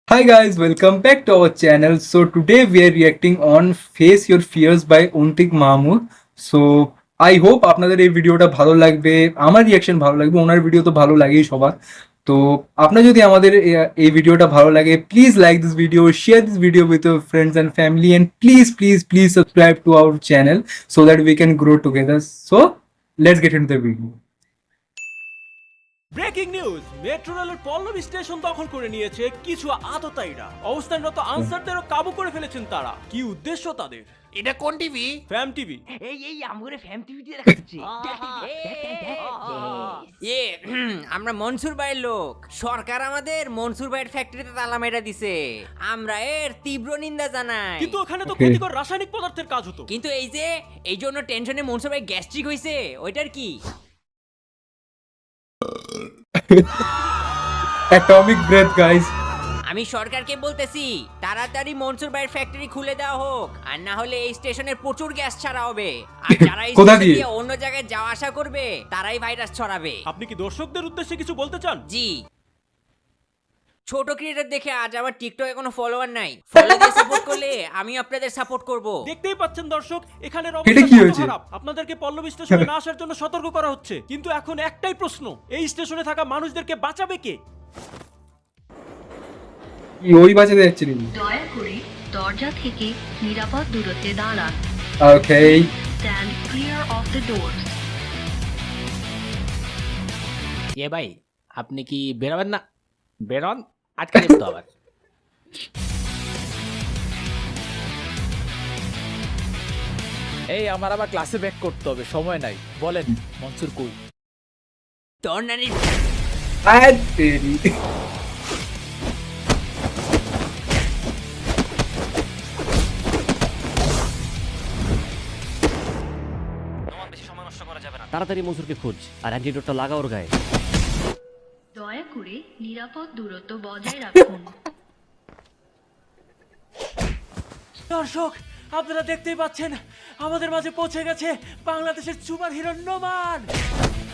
Hi guys, welcome back to our channel. So today we are reacting on Face Your Fears by Untik Mahmud. So I hope আপনাদের এই ভিডিওটা ভালো লাগবে, আমার reaction ভালো লাগবে, ওনার ভিডিও তো ভালো লাগেই সবার। তো আপনার যদি আমাদের এই ভিডিওটা ভালো লাগে, please like this video, share this video with your friends and family, and please subscribe to our channel so that we can grow together. So let's get into the video. Breaking news, metro রেলের Pallavi station দখল করে নিয়েছে কিছু আততায়ীরা। অবস্থানরত আনসারদেরও কাবু করে ফেলেছেন তারা। কি উদ্দেশ্য তাদের? এটা কোন টিভি? ফ্যাম টিভি। এই আমগরে ফ্যাম টিভিতে দেখাচ্ছি আমরা মনসুর ভাইয়ের লোক। সরকার আমাদের মনসুর ভাইয়ের ফ্যাক্টরিতে তালা মেরা দিছে। আমরা এর তীব্র নিন্দা জানাই। কিন্তু ওখানে তো Okay. ক্ষতিকর রাসায়নিক পদার্থের কাজ হতো। কিন্তু এই জন্য টেনশনে মনসুর ভাই গ্যাস্ট্রিক হইছে, ওইটার কি? Atomic breath, guys. আমি সরকারকে বলতেছি তাড়াতাড়ি মনসুর ভাইয়ের ফ্যাক্টরি খুলে দেওয়া হোক, আর না হলে এই স্টেশনের প্রচুর গ্যাস ছাড়া হবে। আর যারা এই কোথা স্টেশন দিয়ে? দিয়ে অন্য জায়গায় যাওয়া আসা করবে তারাই ভাইরাস ছড়াবে। আপনি কি দর্শকদের উদ্দেশ্যে কিছু বলতে চান? জি, ছোট ক্রিয়েটর দেখে আজ আমার টিকটকে কোনো ফলোয়ার নাই। ফলো দিয়ে সাপোর্ট করলে আমি আপনাদের সাপোর্ট করব। দেখতেই পাচ্ছেন দর্শক, এখানের এটা অবস্থা কি কত হয়েছে? খারাপ। আপনাদেরকে পল্লবী স্টেশনে না আসার জন্য সতর্ক করা হচ্ছে, কিন্তু এখন একটাই প্রশ্ন, এই স্টেশনে থাকা মানুষদেরকে বাঁচাবে কে? ওই বাঁচাতে যাচ্ছে নাকি? দয়া করে দরজা থেকে নিরাপদ দূরত্বে দাঁড়ান। Okay. Stand clear of the doors. এ ভাই, আপনি কি বেরোবেন না? বেরোন, আটকে দেব তো আবার। এই আমার আবার ক্লাসে ব্যাক করতে হবে, সময় নাই। বলেন মনসুর কই? তোর নানির আর তেরি। তাড়াতাড়ি মনসুরকে খোঁজ আর অ্যান্টিডোটটা লাগা ওর গায়ে। দয়া করে নিরাপদ দূরত্ব বজায় রাখুন। দর্শক, আপনারা দেখতেই পাচ্ছেন আমাদের মাঝে পৌঁছে গেছে বাংলাদেশের super hero Noman.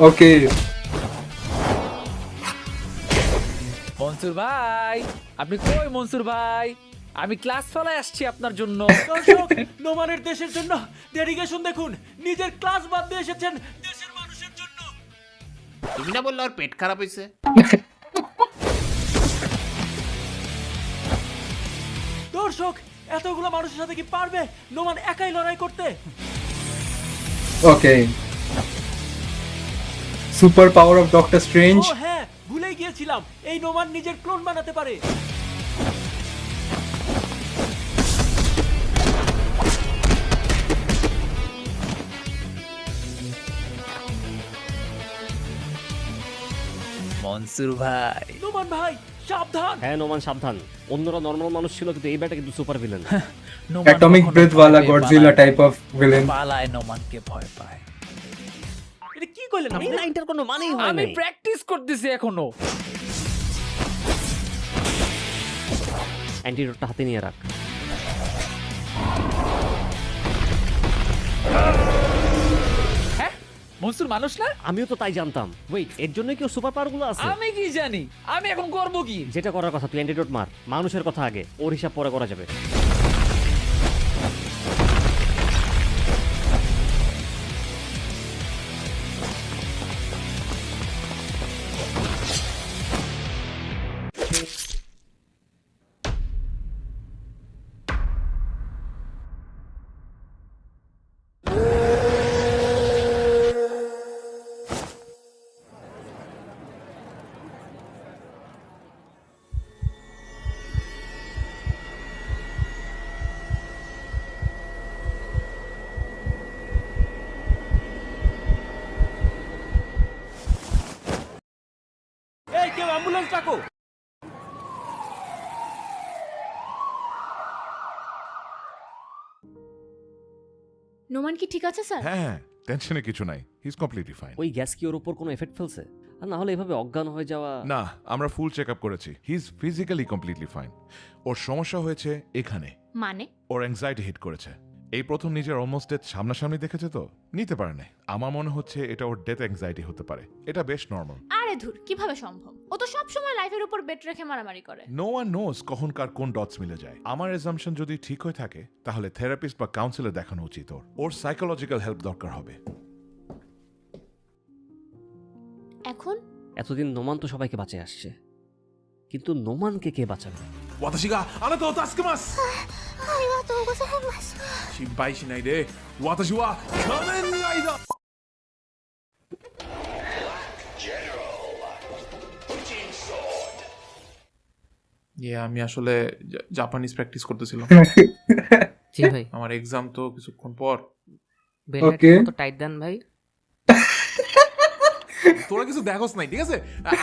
Okay. Mansur ভাই, আপনি কই মনসুর ভাই? আমি ক্লাস ফেলায় আসছি আপনার জন্য। দর্শক, নোমানের দেশের জন্য ডেডিকেশন দেখুন, নিজের ক্লাস বাদ দিয়ে এসেছেন দেশের মানুষের জন্য। তুমি না বললে ওর পেট খারাপ হয়েছে? দর্শক, এতগুলো মানুষের সাথে কি পারবে নোমান একাই লড়াই করতে? Okay. Super power of Doctor O Strange. হ্যাঁ, ভুলেই গিয়েছিলাম, এই নোমান নিজের ক্লোন বানাতে পারে। মনসুর ভাই, নোমান ভাই সাবধান। হ্যাঁ নোমান সাবধান, অন্যরা নর্মাল মানুষ ছিল কিন্তু এই ব্যাটা কিন্তু সুপার ভিলেন। নোমান Atomic কখনো breath ভয় wala পেয়ে Godzilla পালায় type of villain. পালায়, নোমানকে ভয় পায়। এটা কি কইলেন আপনি? এই লাইনটার কোনো মানেই হয় আমি না। প্র্যাকটিস করতেছি এখনো। অ্যান্টিডোটটা হাতে নিয়ে রাখ। হ্যাঁ, মনসুর মানুষ না? আমিও তো তাই জানতাম। ওয়েট, এর জন্য কি ওর সুপার পাওয়ারগুলো আছে? আমি কি জানি? আমি এখন করব কি? যেটা করার কথা তুই অ্যান্টিডোট মার, মানুষের কথা আগে, ওর হিসাব পরে করা যাবে। এই কেউ অ্যাম্বুলেন্স ডাকো। নোমান কি ঠিক আছে স্যার? হ্যাঁ, টেনশনে কিছু নাই, হি ইজ কমপ্লিটলি ফাইন। ওই গ্যাস কি ওর উপর কোনো এফেক্ট ফেলছে? আর না হলে এভাবে অজ্ঞান হয়ে যাওয়া। না, আমরা ফুল চেক আপ করেছি, he is physically completely fine. ওর সমস্যা হয়েছে এখানে, মানে ওর অ্যাংজাইটি হিট করেছে। এই প্রথম নিজের অলমোস্ট ডেথ সামনাসামনি দেখেছে তো নিতে পারে না। আমার মনে হচ্ছে এটা ওর ডেথ অ্যাংজাইটি হতে পারে। এটা বেশ নর্মাল। আরে আরে ধুর, কিভাবে সম্ভব? ও তো সব সময় লাইফের উপর বেট রেখে মারামারি করে। নো ওয়ান নোস কখন কার কোন ডটস মিলে যায়। আমার এজাম্পশন যদি ঠিক হয়ে থাকে তাহলে থেরাপিস্ট বা কাউন্সিলর দেখানো উচিত। ওর সাইকোলজিক্যাল হেল্প দরকার হবে। এখন এতদিন নোমান তো সবাইকে বাঁচিয়ে আসছে, কিন্তু নোমানকে কে বাঁচাবে? 私があなたを助けます。ありがとうございます。心配しないで。私は仮面ライダー。আমি আসলে জাপানিজ প্র্যাকটিস করতেছিলাম। জি ভাই, আমার এক্সাম তো কিছুক্ষণ পর। ওকে তো টাইট দেন ভাই। তোরা কিছু দেখোস নাই, ঠিক আছে?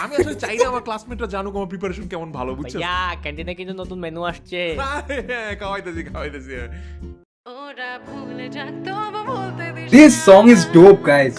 আমি আসলে চাই না আমার ক্লাসমেটরা জানুক আমার প্রিপারেশন কেমন ভালো, বুঝছিস? ভাইয়া ক্যান্টিনে কিন্তু নতুন মেনু আসছে। খাওয়াইতেছি। This song is dope, guys.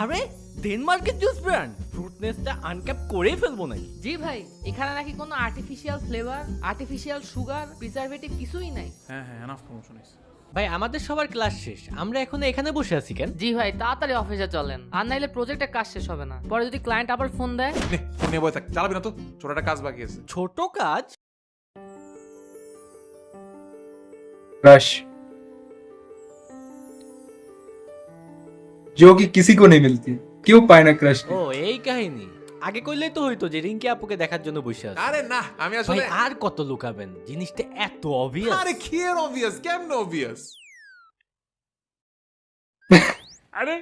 আরে ডেনমার্কের জুস ব্র্যান্ড ফ্রুটনেসটা আনক্যাপ করে ফেলবো নাকি? জি ভাই, এখানে নাকি কোনো artificial flavour, artificial sugar, preservative কিছুই নাই। হ্যাঁ, এনাফ প্রমোশন হইছে। ভাই আমাদের সবার ক্লাস শেষ, আমরা এখন এখানে বসে আছি কেন? জি ভাই, তাড়াতাড়ি অফিসে চলেন, আর নাইলে প্রজেক্টের কাজ শেষ হবে না। পরে যদি ক্লায়েন্ট আবার ফোন দেয়। নে বয় থাক, চালাবি না তো? ছোট একটা কাজ বাকি আছে। ছোট কাজ? Crush जो कि किसी को नहीं मिलती, क्यों पाए ना क्रश? ও এই কাহিনী, আগে কইলেই তো হইতো যে রিঙ্কি আপুকে দেখার জন্য বসে আছে। আরে না, আমি ভাই আসলে আর কত লুকাবেন, জিনিসটা এত অবভিয়াস। আরে কি এর অবভিয়াস? কেমন অবভিয়াস? আরে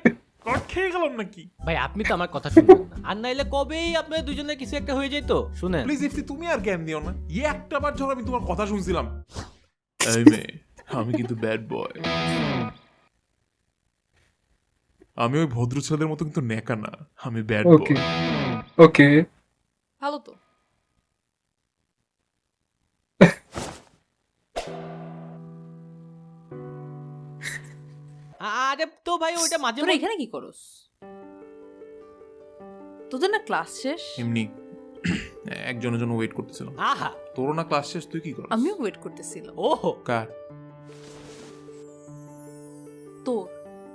কট খেয়ে গেলাম নাকি? ভাই আপনি তো আমার কথা শুনবেন না, আর নাইলে কবেই আপনাদের দুজনের কিছু একটা হয়ে যেত। শুনেন প্লিজ ইফতি, তুমি আর জ্ঞান দিও না। একটা বার যখন আমি তোমার কথা শুনছিলাম, এই মেয়ে, আমি কিন্তু ব্যাড বয়। আমি ওই ভদ্র ছেলেদের মতো কিন্তু নেকা না, আমি ব্যাড বয়। Okay, okay. ভালো তো। আরে তো ভাই ওইটা মাঝে তোরা এখানে কি করস? তোদের না ক্লাস শেষ? এমনি একজনের জন্য ওয়েট করতেছিলাম। আহা তোর না ক্লাস শেষ, তুই কি করছিস? আমিও ওয়েট করতেছিলাম। ওহো কার? তোর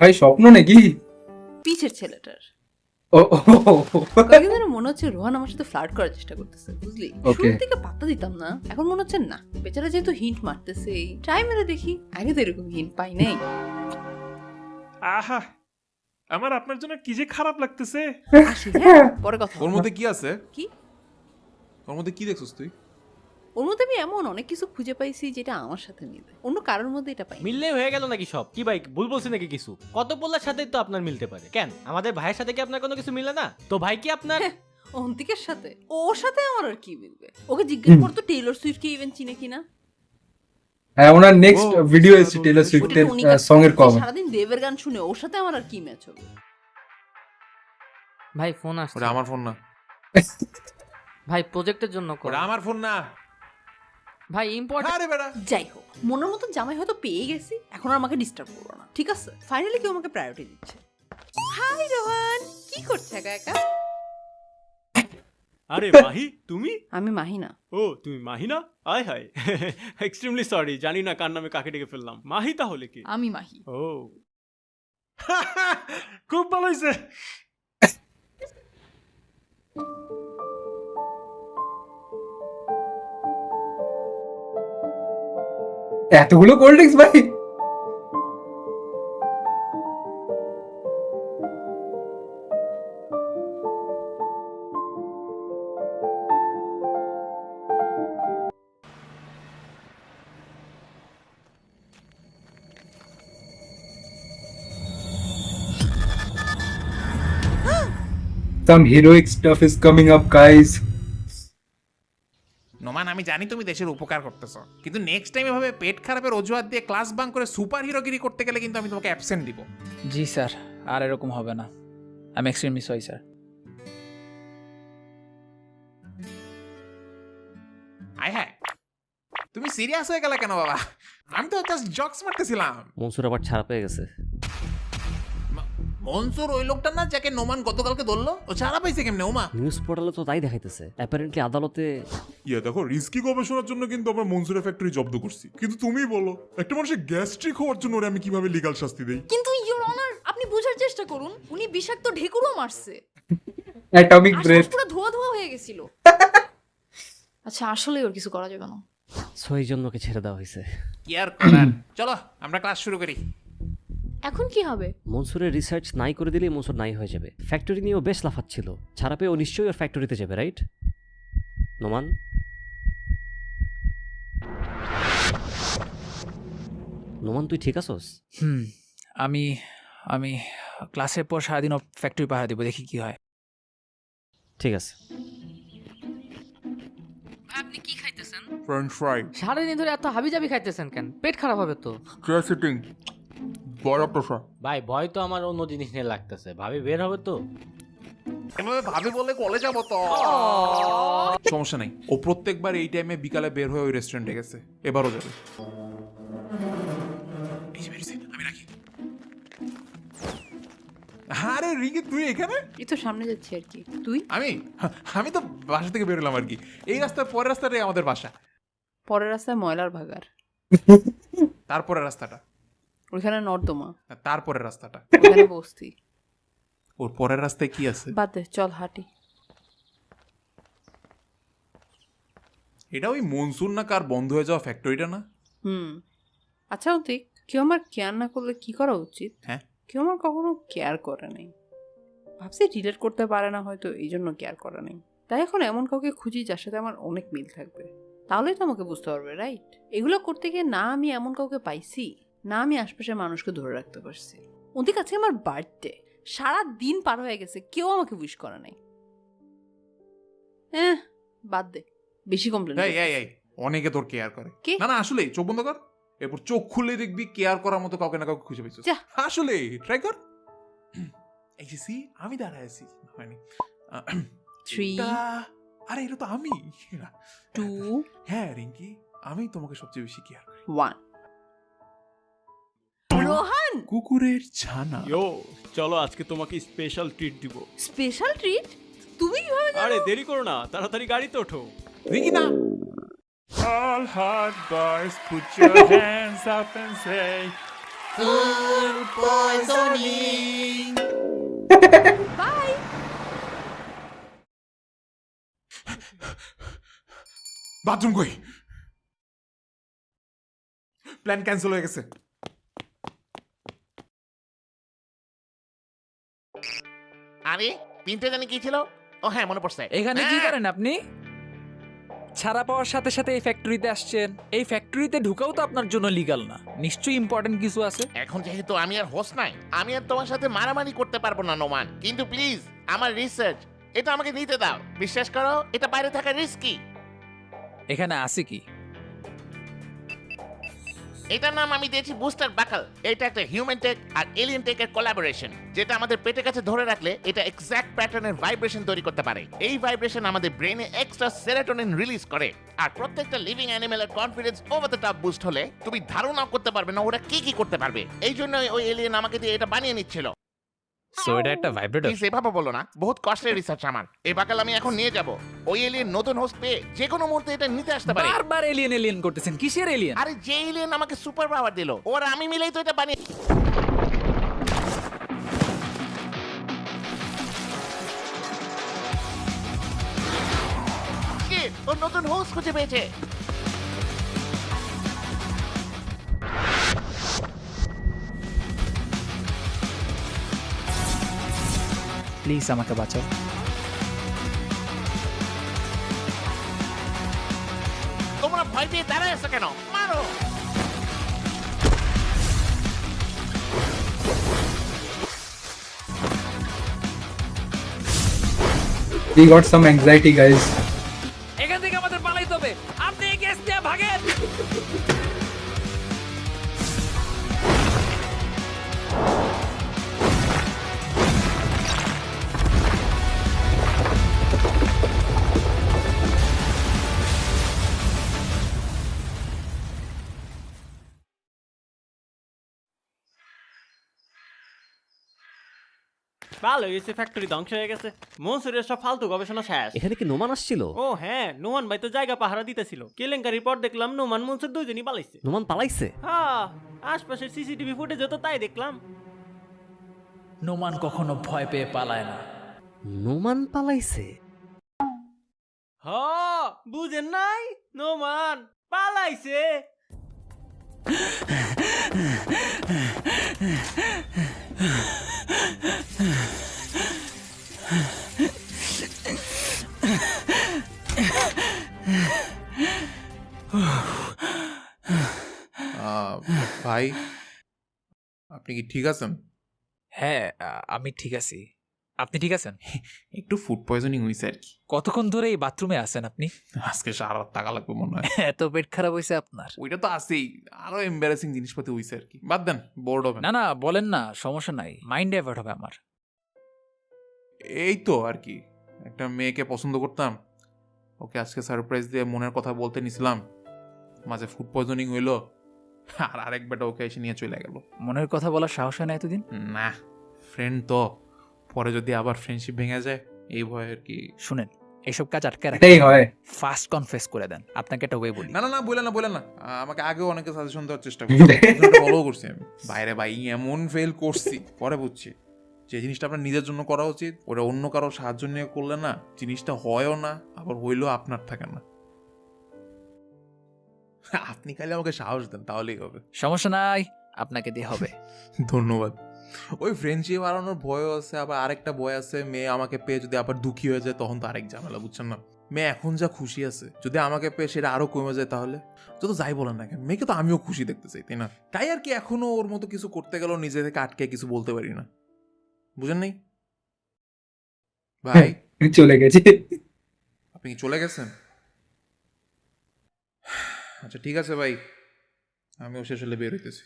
ভাই স্বপ্ন নাকি? পিছের ছেলেটার। ও কয়েকদিন ধরে মনে হচ্ছে রোহান আমার সাথে ফ্লার্ট করার চেষ্টা করতেছে, বুঝলি? Okay. শুরুর দিকে পাত্তা দিতাম না, এখন মনে হচ্ছে না, বেচারা যেহেতু হিন্ট মারতেছে, ট্রাই মেরে দেখি। আগে তো এরকম হিন্ট পাই নাই। আহা, আমার আপনার জন্য কি যে খারাপ লাগতেছে। আসি, হ্যাঁ, পরে কথা ওর হবে। মধ্যে কি আছে? কি? ওর মধ্যে কি দেখছস তুই? ওর মধ্যে আমি এমন অনেক কিছু খুঁজে পাইছি যেটা আমার সাথে মিলে, অন্য কারোর মধ্যে এটা পাই। মিললে হয়ে গেল নাকি সব? কি ভাই ভুল বলছি নাকি কিছু? কত পোলার সাথেই তো আপনার মিলতে পারে, কেন আমাদের ভাইয়ের সাথে কি আপনার কোনো কিছু মিলে না? তো ভাই কি আপনার অন্তিকের সাথে, ওর সাথে আমার আর কি মিলবে? ওকে জিজ্ঞেস করতো টেইলর সুইফট কে ইভেন চিনে কিনা। হ্যাঁ, ওনার নেক্সট ও, ভিডিও বুঝতে এসেছে পারছি। টেইলর ওটা সুইফটের টনিকা, সং এর যে কভার। সারাদিন দেবের গান শুনে, ওর সাথে আমার আর কি ম্যাচ হবে? ভাই ফোন আসছে। ওটা আমার ফোন না। ভাই প্রজেক্টের জন্য ওটা আমার ফোন না। ভাই ইম্পর্টেন্ট। আরে বেটা, যাই হোক, মনের মতো জামাই হয়তো পেয়ে গেছি, এখন আর আমাকে ডিস্টার্ব করবো না, ঠিক আছে? ফাইনালি কেউ আমাকে প্রায়োরিটি দিচ্ছে। হাই রোহান, কি করছে একা একা? আরে মাহি তুমি? আমি মাহি না। ও তুমি মাহি না? আয় হায়, এক্সট্রিমলি সরি, জানি না কার নামে কাকে ডেকে ফেললাম। মাহি তাহলে কি? আমি মাহি। ও খুব ভালো হয়েছে। এতগুলো কোল্ড ড্রিঙ্কস ভাই? Some heroic stuff is coming up, guys. Noman, আমি জানি তুমি দেশের উপকার করতেছো, কিন্তু নেক্সট টাইম এভাবে পেট খারাপের অজুহাত দিয়ে ক্লাস বাঙ্ক করে সুপার হিরোগিরি করতে গেলে কিন্তু আমি তোমাকে অ্যাবসেন্ট দিব। জি স্যার, আর এরকম হবে না। I am extremely sorry sir. আয় হ্যাঁ, তুমি সিরিয়াস হয়ে গেলে কেন বাবা? আমি তো জাস্ট জকস মারতেছিলাম। মনসুর আবার ছাড়া পেয়ে গেছে। মনসুর ওই লোকটা না যাকে নোমান গতকালকে ধরলো, ও ছাড়া পাইছে কেমনে ওমা? নিউজ পোর্টালে তো তাই দেখাইতেছে। অ্যাপারেন্টলি আদালতে দেখো, রিস্কি গবেষণার জন্য কিন্তু আমরা মনসুরের ফ্যাক্টরি জব্দ করছি, কিন্তু তুমি বলো একটা মানুষের গ্যাস্ট্রিক হওয়ার জন্য ওরে আমি কিভাবে লিগ্যাল শাস্তি দেই? কিন্তু ইওর অনার, আপনি বোঝার চেষ্টা করুন, উনি বিষাক্ত ঢেকুরও মারছে, অ্যাটমিক ব্রেথ। আশপাশ পুরো ধোয়া ধোয়া হয়ে গেছিল। আচ্ছা, আসলে ওর কিছু করা যাবে না। সো এই জন্য ওকে ছেড়ে দেওয়া হয়েছে। কি আর করার, চলো আমরা ক্লাস শুরু করি। এখন কি হবে? মনসুরের রিসার্চ নাই করে দিলেই মনসুর নাই হয়ে যাবে। ফ্যাক্টরি নিয়েও বেশ লাফাচ্ছিল, ছাড়া পেয়ে ও নিশ্চয়ই ওর ফ্যাক্টরিতে যাবে, রাইট? নোমান, নোমান তুই ঠিক আছোস? আমি আমি ক্লাসের পর সারাদিন ফ্যাক্টরি পাহারা দেবো, দেখি কি হয়। ঠিক আছে। আপনি কি খাইতেছেন? French fry. সারাদিন ধরে এত হাবিজাবি খাইতেছেন কেন? পেট খারাপ হবে তো। চেয়ার সিটিং, বড় প্রসা। ভাই ভয় তো আমার অন্য জিনিস নিয়ে লাগতেছে, ভাবি বের হবে তো। এভাবে ভাবি বলে কলে যাবো তো। সমস্যা নাই, ও প্রত্যেকবার এই টাইমে বিকালে বের হয়ে ওই রেস্টুরেন্টে গেছে, এবারও যাবে। এই যে বেরিয়েছে, আমি রাখি। আরে রিঙ্কি, তুই এখানে? এই তো সামনে যাচ্ছি আর কি। তুই? আমি তো বাসা থেকে বেরোলাম আর কি। এই রাস্তার পরের রাস্তাটাই আমাদের বাসা। পরের রাস্তায় ময়লার ভাগার, তারপরের রাস্তাটা, ওইখানে নর্দমা, তারপরের রাস্তাটা, ওইখানে বস্তি। ওর পরের রাস্তায় কি আছে? বাদ দে, চল হাঁটি। এটা ওই মনসুর না কার বন্ধ হয়ে যাওয়া ফ্যাক্টরিটা না? আচ্ছা অন্তিক, কেউ আমার কেয়ার না করলে কি করা উচিত? হ্যাঁ, কেউ আমার কখনো কেয়ার করে নাই, ভাবছি রিলেট করতে পারে না হয়তো, এই জন্য কেয়ার করা নেই। তাই এখন এমন কাউকে খুঁজি যার সাথে আমার অনেক মিল থাকবে, তাহলেই তো আমাকে বুঝতে পারবে, রাইট? এগুলো করতে গিয়ে না আমি এমন কাউকে পাইছি, না আমি আশপাশের মানুষকে ধরে রাখতে পারছি। অন্তিক, আজকে আমার বার্থডে, সারা দিন পার হয়ে গেছে, কেউ আমাকে উইশ করে নাই। বাদ দে, বেশি কমপ্লেন। এই অনেকে তোর কেয়ার করে। কে? না আসলে চোখ বন্ধ কর, এরপর চোখ খুলে দেখবি কেয়ার করার মতো কাউকে না কাউকে খুঁজে পেয়েছিস। আসলে ট্রাই কর। এই যে সি, আমি দাঁড়ায় আছি, হয়নি। 3 আরে এটা তো আমি। 2 হ্যাঁ রিঙ্কি, আমি তোমাকে সবচেয়ে বেশি কেয়ার করি। 1 রোহান, কুকুরের ছানা। ইয়ো, চলো আজকে তোমাকে স্পেশাল ট্রিট দিব। Special treat? তুমি কিভাবে জানো? আরে দেরি করো না, তাড়াতাড়ি গাড়িতে ওঠো। রিঙ্কি না। All hot boys, put your hands up and say Food poisoning. Bye. Bathroom কই? প্ল্যান ক্যান্সেল হয়ে গেছে। আরে পিনটা জানি কি ছিল? ও হ্যাঁ, মনে পড়ছে। এখানে কি করেন আপনি? ছাড়া পাওয়ার সাথে সাথে এই ফ্যাক্টরিতে আসছেন। এই ফ্যাক্টরিতে ঢুকাও তো আপনার জন্য লিগ্যাল না, নিশ্চয়ই ইম্পর্টেন্ট কিছু আছে। এখন যেহেতু আমি আর হোস্ট নাই, আমি আর তোমার সাথে মারামারি করতে পারবো না নোমান, কিন্তু প্লিজ আমার রিসার্চ এটা আমাকে নিতে দাও। বিশ্বাস করো, এটা বাইরে থাকা রিস্কি। এখানে আছে কি? এটার নাম আমি দিয়েছি বুস্টার বাকল। এটা একটা হিউম্যান টেক আর এলিয়েন টেকের কোলাবোরেশন, যেটা আমাদের পেটের কাছে ধরে রাখলে এটা এক্সাক্ট প্যাটার্নের ভাইব্রেশন তৈরি করতে পারে। এই ভাইব্রেশন আমাদের ব্রেনে এক্সট্রা সেরোটোনিন রিলিজ করে, আর প্রত্যেকটা লিভিং অ্যানিমেলের confidence over the top boost হলে তুমি ধারণা করতে পারবে না ওরা কি কি করতে পারবে। এই জন্য ওই এলিয়েন আমাকে দিয়ে এটা বানিয়ে নিচ্ছিল। সো এটা একটা ভাইব্রেটর? প্লিজ এভাবে বলো না, বহুত কষ্টের রিসার্চ আমার। এই বাকাল আমি এখন নিয়ে যাব। ওই এলিয়েন নতুন হোস্ট পেয়ে যে কোনো মুহূর্তে এটা নিতে আসতে পারে। বারবার এলিয়েন এলিয়েন করতেছেন, কিসের এলিয়েন? আরে যে এলিয়েন আমাকে সুপার পাওয়ার দিল, ওরা আমি মিলেই তো এটা বানিয়ে। ওর নতুন হোস্ট খুঁজে পেয়েছে। প্লিজ আমাকে বাঁচাও। তোমরা ভয় পেয়ে দাঁড়ায় আছো কেন? মারো। We got some anxiety, guys. এখান থেকে আমাদের পালাইতে হবে, আপনি এই গ্যাস দিয়ে ভাগেন। ভালো হয়েছে, ফ্যাক্টরি ধ্বংস হয়ে গেছে, মনসুরের সব ফালতু গবেষণা শেষ। এখানে কি নোমান আসছিল? ও হ্যাঁ, নোমান ভাই তো জায়গা পাহারা দিতেছিল। কেলেঙ্কারির পর দেখলাম নোমান মনসুর দুইজনই পালাইছে। নোমান পালাইছে? হ্যাঁ, আশপাশের সিসিটিভি ফুটেজে তো তাই দেখলাম। নোমান কখনো ভয় পেয়ে পালায় না। নোমান পালাইছে? হ্যাঁ, বুঝেন নাই? নোমান পালাইছে। ভাই আপনি কি ঠিক আছেন? হ্যাঁ, আমি ঠিক আছি। আপনি ঠিক আছেন? একটু ফুড পয়জনিং হয়েছে আর কি। কতক্ষণ ধরে এই বাথরুমে আছেন আপনি? আজকে সারা রাত টাকা লাগবে মনে হয়। এত পেট খারাপ হয়েছে আপনার? ওইটা তো আছেই, আরো এম্বারাসিং জিনিসপাতি হয়েছে আর কি। বাদ দেন, বোর্ড হবে না না, বলেন না, সমস্যা নাই, মাইন্ড ডাইভার্ট হবে আমার। এই তো আর কি, একটা মেয়েকে পছন্দ করতাম, ওকে আজকে সারপ্রাইজ দিয়ে মনের কথা বলতে নিছিলাম, মাঝে ফুড পয়জনিং হইলো, আর আরেক বেটা ওকে এসে নিয়ে চলে গেল। মনের কথা বলার সাহস হয় না এতদিন? না, ফ্রেন্ড তো, পরে যদি আবার ফ্রেন্ডশিপ ভেঙে যায় এই ভয় আর কি। শুনেন, এইসব কাজ আটকে এটাই রাখেন, হয়। ফার্স্ট কনফেস করে দেন। আপনাকে একটা ওয়ে বলি। না না না, বলেন না বলেন না, আমাকে আগেও অনেকে সাজেশন দেওয়ার চেষ্টা করছি, ফলো করছি আমি। বাইরে ভাই এমন ফেল করছি, পরে বুঝছি যে জিনিসটা আপনার নিজের জন্য করা উচিত, ওটা অন্য কারো সাহায্য নিয়ে করলে না জিনিসটা হয়ও না, আবার হইলেও আপনার থাকে না। আপনি খালি আমাকে সাহস দেন তাহলেই হবে। সমস্যা নাই, আপনাকে দিয়ে হবে। ধন্যবাদ। ওই ফ্রেন্ডশিপ হারানোর ভয় আছে, আবার আরেকটা ভয় আছে মেয়ে আমাকে পেয়ে যদি আবার দুঃখী হয়ে যায় তখন তো আরেক ঝামেলা, বুঝছেন না? মেয়ে এখন যা খুশি আছে, যদি আমাকে পেয়ে সেটা আরো কমে যায় তাহলে যত যাই বলেন না কেন, মেয়েকে তো আমিও খুশি দেখতে চাই, তাই না? তাই আর কি, এখনো ওর মতো কিছু করতে গেলেও নিজে থেকে আটকে কিছু বলতে পারি না, বুঝেন নাই ভাই? চলে গেছে। আপনি কি চলে গেছেন? আচ্ছা ঠিক আছে ভাই, আমিও শেষ হলে বের হইতেছি।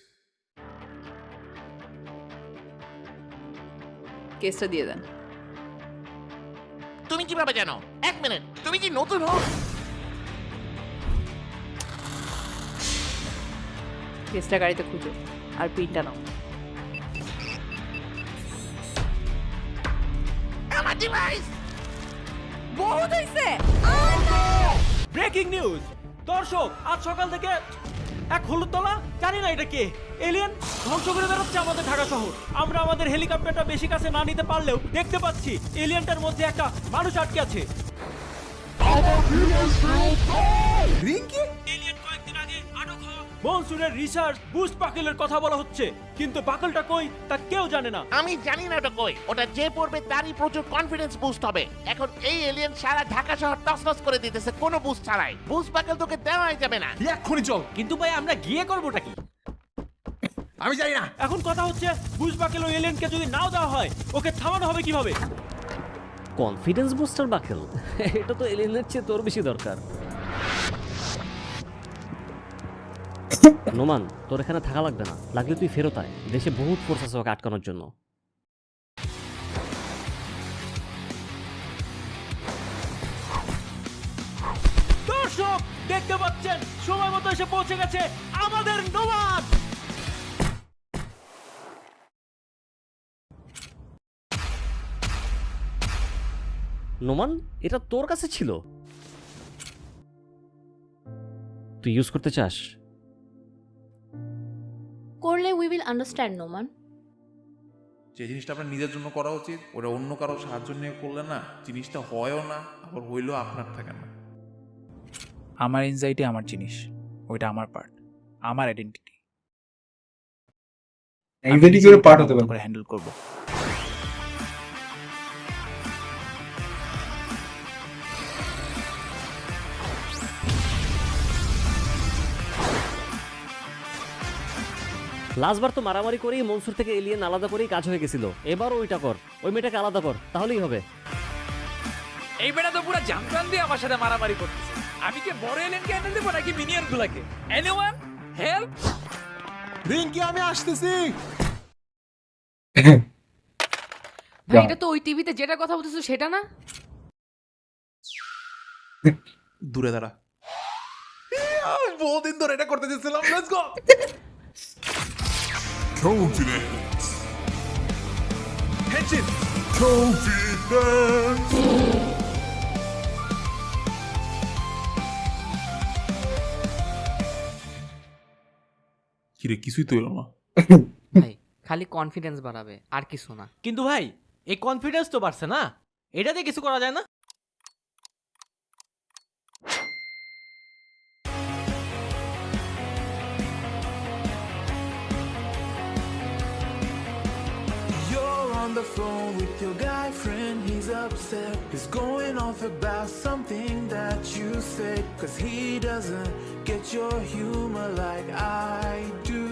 কেসটা দিয়ে দেন। তুমি কিভাবে জানো? এক মিনিট, তুমি কি নতুন হও? কেসটা গাড়িতে খুঁজো আর পিনটা নাও। আমার ডিভাইস বহুত হইছে। ব্রেকিং নিউজ দর্শক, আজ সকাল থেকে এক হলুদ তলা, জানি না এটা কে, এলিয়েন ধ্বংস করে বেরোচ্ছে আমাদের ঢাকা শহর। আমরা আমাদের হেলিকপ্টারটা বেশি কাছে না নিতে পারলেও দেখতে পাচ্ছি এলিয়েনটার মধ্যে একটা মানুষ আটকে আছে। এলিয়েন কয়েকদিন আগে আটক হওয়া মনসুরের রিসার্চ বুস্ট বাকেলের কথা বলা হচ্ছে, কিন্তু বাকেলটা কই তা কেউ জানে না। আমি জানি না ওটা কই, ওটা যে পড়বে তারই প্রচুর কনফিডেন্স বুস্ট হবে। এখন এই এলিয়েন সারা ঢাকা শহর তছনছ করে দিতেছে কোনো বুস্ট ছাড়াই। বুস্ট বাকেল তোকে দেওয়াই যাবে না। এক্ষুনি চল। কিন্তু ভাই আমরা গিয়ে করবোটা কি? আমি জানি না। এখন কথা হচ্ছে বুস্ট বাকেল ও এলিয়েনকে যদি নাও দেওয়া হয় ওকে থামানো হবে কিভাবে? Confidence booster buckle? এটা তো এলিয়েনের চেয়ে তোর বেশি দরকার। নোমান, তোর এখানে থাকা লাগবে না, লাগলে তুই ফেরত আয়, দেশে বহুত ফোর্স আছে ওকে আটকানোর জন্য। দর্শক দেখতে পাচ্ছেন সময় মতো এসে পৌঁছে গেছে আমাদের নোমান। নোমান, এটা তোর কাছে ছিল? তুই ইউজ করতে চাস? করলে উই উইল আন্ডারস্ট্যান্ড নোমান। যে জিনিসটা আপনার নিজের জন্য করা উচিত, ওটা অন্য কারো সাহায্য নিয়ে করলে না জিনিসটা হয়ও না, আবার হইলেও আপনার থাকে না। আমার এনজাইটি আমার জিনিস, ওইটা আমার পার্ট, আমার আইডেন্টিটি। এনজাইটি করে পার্ট হতে পারে। হ্যান্ডেল করব। লাস্টবার তো মারামারি করেই মনসুর থেকে এলিয়েন আলাদা করেই কাজ হয়ে গেছিল, এবারও ওইটা কর, ওই মেয়েটাকে আলাদা কর, তাহলেই হবে। এই বেটা তো পুরো জামপ্রান দিয়ে আমার সাথে মারামারি করতেছে। আমি কি বড় এলিয়েনকে হ্যান্ডেল দেবো নাকি মিনিয়ন গুলাকে? Anyone help? রিঙ্কি, আমি আসতেছি। ভাই এটা তো ওই টিভিতে যেটা কথা বলতেছো সেটা না? দূরে দাঁড়া। বহুদিন ধরে এটা করতে চেয়েছিলাম। Let's go. Headshot. confidence. কিরে কিছুই তো এলো না। ভাই খালি কনফিডেন্স বাড়াবে আর কিছু না। কিন্তু ভাই এই কনফিডেন্স তো বাড়ছে না, এটা দিয়ে কিছু করা যায় না? You're on the phone with your guy friend, he's upset. He's going off about something that you said, 'cause he doesn't get your humor like I do.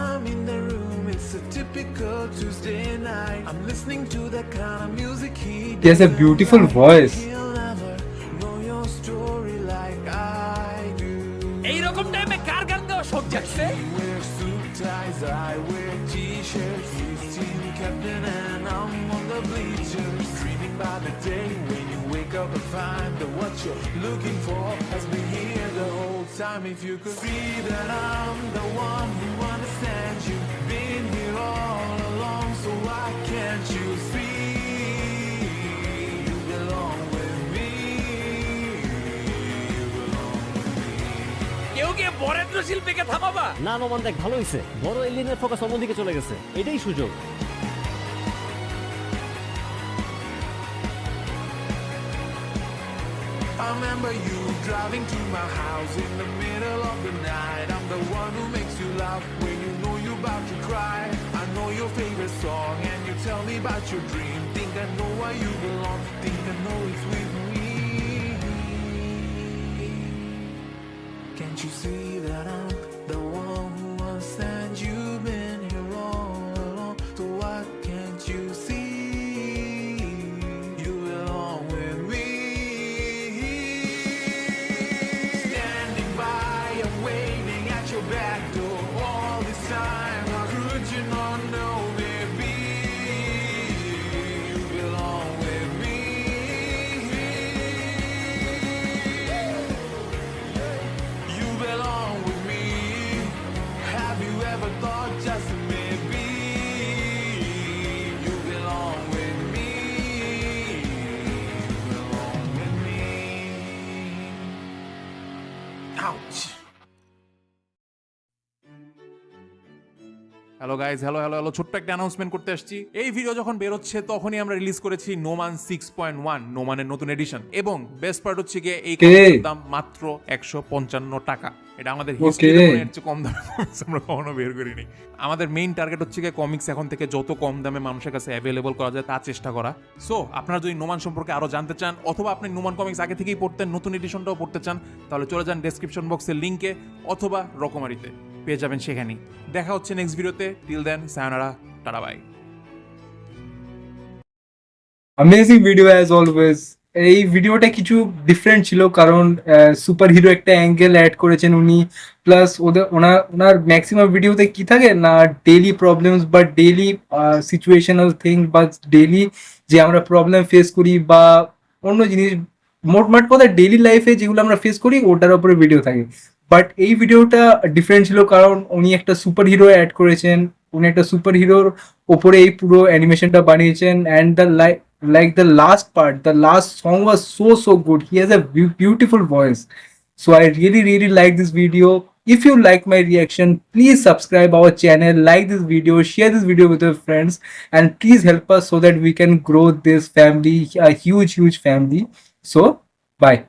I'm in the room, it's a typical Tuesday night. I'm listening to the kind of music he He has a beautiful voice. He'll never know your story like I do. এইরকম টাইমে কার গান গাওয়া শোক যাচ্ছে? He wears suit ties, I wear t-shirts. He's team captain and I'm on the bleachers. Dreaming by the day when you wake up and find that what you're looking for has been here the whole time. If you could see that I'm the one who understands you, been here all along, so why can't you see you belong with me? You belong with me. কেউ গিয়ে বরেন্দ্র শিল্পীকে থামাবা? না নোমান দেখ, ভালো হয়েছে, বড় এলিয়েনের focus অন্যদিকে চলে গেছে, এটাই সুযোগ। I remember you driving to my house in the middle of the night. I'm the one who makes you laugh when you know you're about to cry. I know your favorite song and you tell me about your dream. Think I know why you belong, think I know it's with me. Can't you see that I'm the one who understands? You've been here all along, so why can't you see you belong with me? Standing by and waiting at your back door all this time. How could you not know, baby? You belong with me. You belong with me. Have you ever thought just maybe you belong with me? You belong with me. Ouch. Hello guys, hello, ছোট্ট একটা announcement করতে আসছি। এই video যখন বেরোচ্ছে তখনই আমরা release করেছি নোমান 6.1, নোমানের নতুন এডিশন। এবং বেস্ট পার্ট হচ্ছে গিয়ে এই কমিক্সের দাম মাত্র 155 টাকা। এটা আমাদের হিস্ট্রিতে এর চেয়ে কম দামে কমিক্স আমরা কখনো বের করিনি। আমাদের মেইন টার্গেট হচ্ছে গিয়ে কমিক্স এখন থেকে যত কম দামে মানুষের কাছে অ্যাভেলেবল করা যায় তার চেষ্টা করা। সো আপনারা যদি নোমান সম্পর্কে আরো জানতে চান অথবা আপনি নোমান কমিক্স আগে থেকেই পড়তেন, নতুন এডিশনটাও পড়তে চান, তাহলে চলে যান ডেসক্রিপশন বক্সের লিঙ্কে অথবা রকমারিতে, পেয়ে যাবেন সেখানেই। দেখা হচ্ছে নেক্সট ভিডিওতে। Till then, sayonara, tata, bye. Amazing video as always. এই ভিডিওটা কিছু ডিফারেন্ট ছিল কারণ সুপার হিরো একটা অ্যাঙ্গেল অ্যাড করেছেন উনি, প্লাস ওনার ম্যাক্সিমাম ভিডিওতে কি থাকে না ডেইলি প্রবলেমস বা ডেইলি সিচুয়েশনাল থিং বা ডেইলি যে আমরা প্রবলেম ফেস করি বা অন্য জিনিস, মোটমাট কথা ডেইলি লাইফে যেগুলো আমরা ফেস করি ওটার উপরে ভিডিও থাকে। বাট এই ভিডিওটা ডিফারেন্ট ছিল কারণ উনি একটা সুপার হিরো অ্যাড করেছেন, উনি একটা সুপার হিরোর ওপরে এই পুরো অ্যানিমেশনটা বানিয়েছেন। And the like the last part, the last song was so good. He has a beautiful voice, so I really like this video. If you like my reaction, please subscribe our channel, like this video, share this video with your friends, and please help us so that we can grow this family, a huge family. So bye.